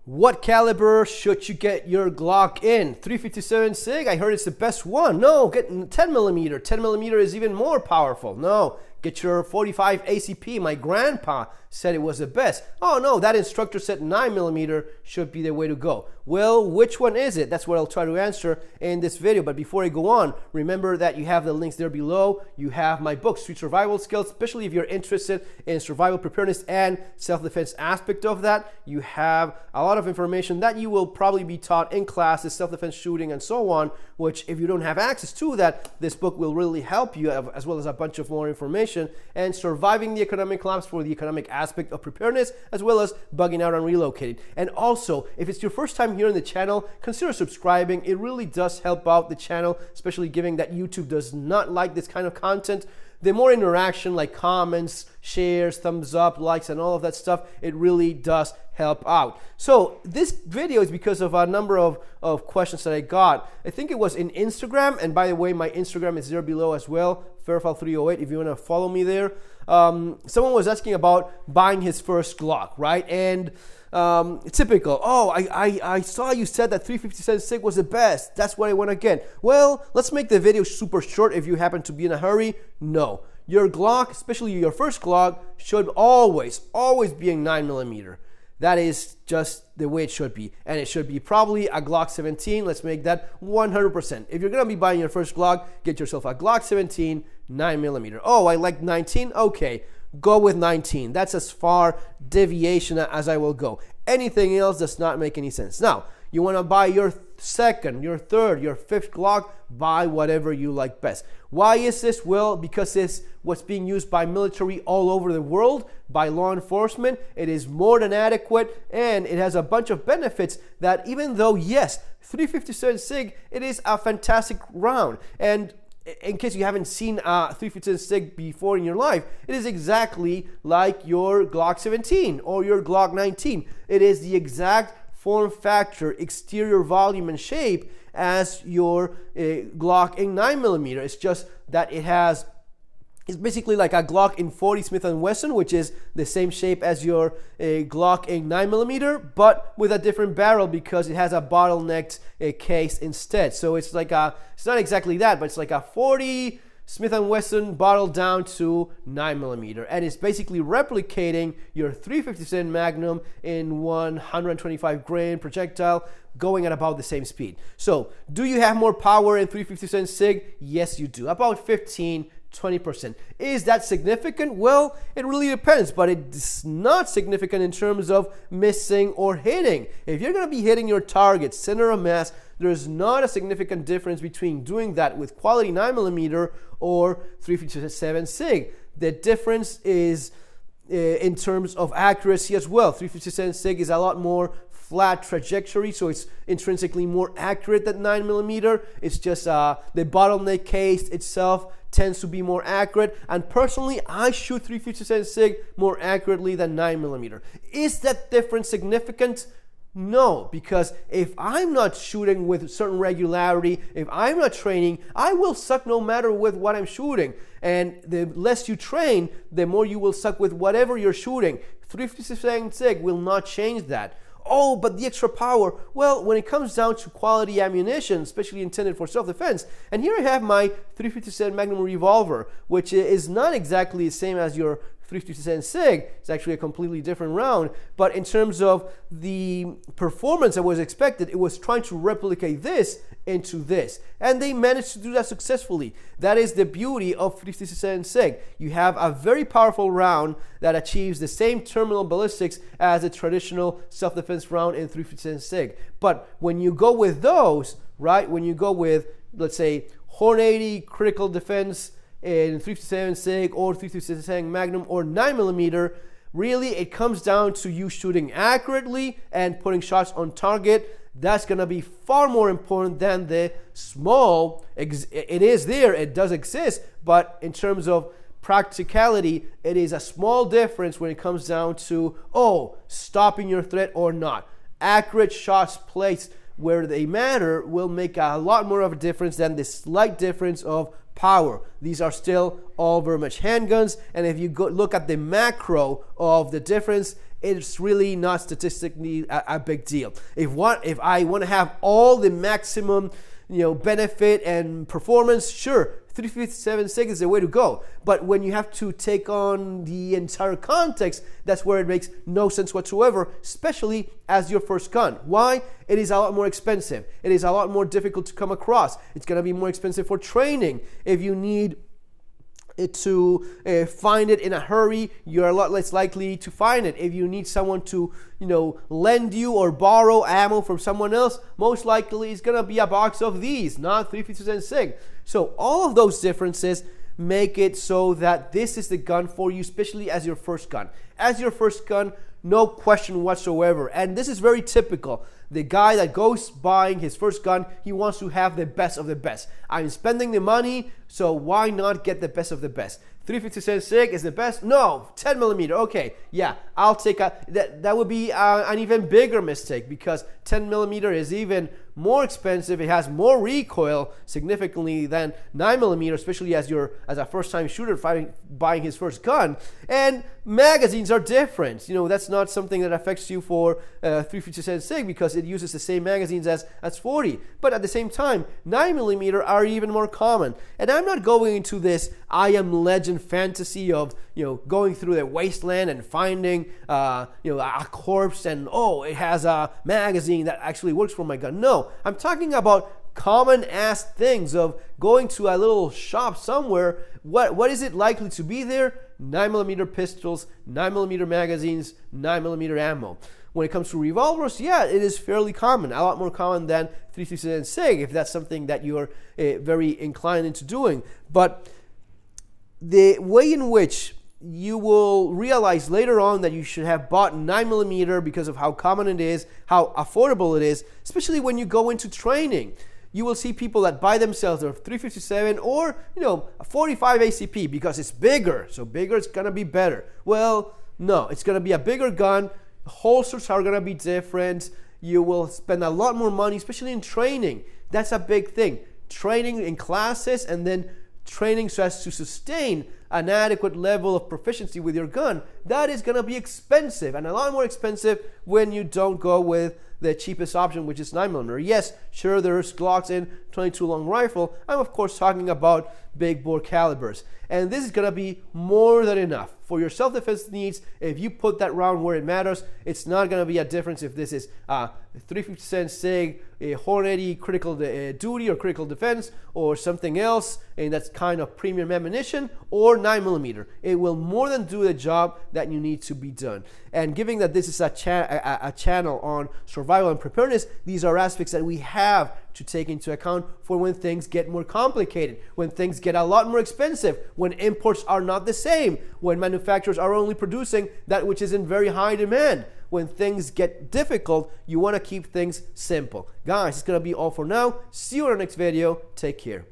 What caliber should you get your Glock in? 357 SIG? I heard it's the best one. No, get 10 millimeter. 10 millimeter is even more powerful. No, get your 45 ACP. My grandpa said it was the best. Oh no, that instructor said 9 millimeter should be the way to go. Well, which one is it? That's what I'll try to answer in this video. But before I go on, remember that you have the links there below. You have my book, Street Survival Skills, especially if you're interested in survival preparedness and self-defense aspect of that. You have a lot of information that you will probably be taught in classes, self-defense shooting and so on, which if you don't have access to that, this book will really help you, as well as a bunch of more information and surviving the economic collapse for the economic aspect of preparedness, as well as bugging out and relocating. And also, if it's your first time here on the channel, consider subscribing. It really does help out the channel, especially given that YouTube does not like this kind of content. The more interaction, like comments, shares, thumbs up, likes, and all of that stuff, it really does help out. So this video is because of a number of questions that I got. I think it was in Instagram, and by the way, my Instagram is there below as well, Fairfall308, if you want to follow me there. Someone was asking about buying his first Glock, right? And typical, oh, I saw you said that 357 SIG was the best. That's what I want to get. Well, let's make the video super short if you happen to be in a hurry. No, your Glock, especially your first Glock, should always be in 9 millimeter. That is just the way it should be. And it should be probably a Glock 17. Let's make that 100%. If you're going to be buying your first Glock, get yourself a Glock 17, 9 millimeter. Oh, I like 19. Okay, go with 19. That's as far deviation as I will go. Anything else does not make any sense. Now, you want to buy your second, your third, your fifth Glock, buy whatever you like best. Why is this? Well, because it's what's being used by military all over the world, by law enforcement. It is more than adequate, and it has a bunch of benefits that even though, yes, 357 SIG, it is a fantastic round. And in case you haven't seen a 357 SIG before in your life, it is exactly like your Glock 17 or your Glock 19. It is the exact form factor, exterior volume and shape as your Glock in 9 millimeter. It's just that it's basically like a Glock in 40 Smith & Wesson, which is the same shape as your Glock in 9 millimeter, but with a different barrel because it has a bottlenecked case instead. So it's like it's not exactly that, but it's like a 40 Smith & Wesson bottled down to 9 millimeter, and it's basically replicating your 357 Magnum in 125 grain projectile, going at about the same speed. So do you have more power in 357 SIG? Yes, you do. About 15-20%. Is that significant? Well, it really depends, but it's not significant in terms of missing or hitting. If you're going to be hitting your target, center of mass, there's not a significant difference between doing that with quality 9 millimeter or 357 SIG. The difference is in terms of accuracy as well. 357 SIG is a lot more flat trajectory, so it's intrinsically more accurate than 9 millimeter. It's just the bottleneck case itself tends to be more accurate, and personally I shoot 357 SIG more accurately than 9 millimeter. Is that difference significant? No, because if I'm not shooting with certain regularity, if I'm not training, I will suck no matter with what I'm shooting. And the less you train, the more you will suck with whatever you're shooting. 357 SIG will not change that. Oh, but the extra power, well, when it comes down to quality ammunition, especially intended for self-defense, and here I have my 357 Magnum revolver, which is not exactly the same as your 357 SIG. It's actually a completely different round, but in terms of the performance that was expected, it was trying to replicate this into this, and they managed to do that successfully. That is the beauty of 357 SIG. You have a very powerful round that achieves the same terminal ballistics as a traditional self-defense round in 357 SIG. But when you go with those, right, when you go with, let's say, Horn 80 critical defense in 357 SIG or 357 Magnum or 9 millimeter, really it comes down to you shooting accurately and putting shots on target. That's going to be far more important than the small. It is there, it does exist, but in terms of practicality, it is a small difference when it comes down to, oh, stopping your threat or not. Accurate shots placed where they matter will make a lot more of a difference than the slight difference of power. These are still all very much handguns, and if you go look at the macro of the difference, it's really not statistically a big deal. If I want to have all the maximum, benefit and performance, sure, 357 SIG is the way to go. But when you have to take on the entire context, that's where it makes no sense whatsoever, especially as your first gun. Why? It is a lot more expensive. It is a lot more difficult to come across. It's going to be more expensive for training. If you need to find it in a hurry, you're a lot less likely to find it. If you need someone to, lend you or borrow ammo from someone else, most likely it's gonna be a box of these, not 357 SIG. So all of those differences make it so that this is the gun for you, especially as your first gun. As your first gun, no question whatsoever. And this is very typical. The guy that goes buying his first gun, he wants to have the best of the best. I'm spending the money, so why not get the best of the best? 357 SIG is the best? No, 10 millimeter. Okay, yeah, I'll take that would be an even bigger mistake, because 10 millimeter is even more expensive. It has more recoil significantly than 9 millimeter, especially as a first-time shooter buying his first gun. And magazines are different. That's not something that affects you for 357 SIG, because it uses the same magazines as 40. But at the same time, 9 millimeter are even more common. And I'm not going into this I Am Legend fantasy of going through the wasteland and finding a corpse and it has a magazine that actually works for my gun. No, I'm talking about common ass things of going to a little shop somewhere. What is it likely to be there? 9 millimeter pistols, 9 millimeter magazines, 9 millimeter ammo. When it comes to revolvers, yeah, it is fairly common, a lot more common than 357 SIG, if that's something that you're very inclined into doing. But the way in which you will realize later on that you should have bought 9 millimeter because of how common it is, how affordable it is, especially when you go into training. You will see people that buy themselves a 357 or a 45 ACP because it's bigger. So bigger, it's gonna be better. Well, no, it's gonna be a bigger gun. Holsters are gonna be different. You will spend a lot more money, especially in training. That's a big thing. Training in classes and then training so as to sustain an adequate level of proficiency with your gun, that is going to be expensive, and a lot more expensive when you don't go with the cheapest option, which is 9 millimeter. Yes, sure, there's Glocks in 22 long rifle. I'm of course talking about big bore calibers, and this is going to be more than enough for your self-defense needs. If you put that round where it matters, it's not going to be a difference if this is 357 SIG, a Hornady critical duty or critical defense, or something else, and that's kind of premium ammunition, or 9 millimeter. It will more than do the job that you need to be done. And given that this is a channel on survival and preparedness, these are aspects that we have to take into account for when things get more complicated, when things get a lot more expensive, when imports are not the same, when manufacturers are only producing that which is in very high demand. When things get difficult, you want to keep things simple. Guys, it's going to be all for now. See you in our next video. Take care.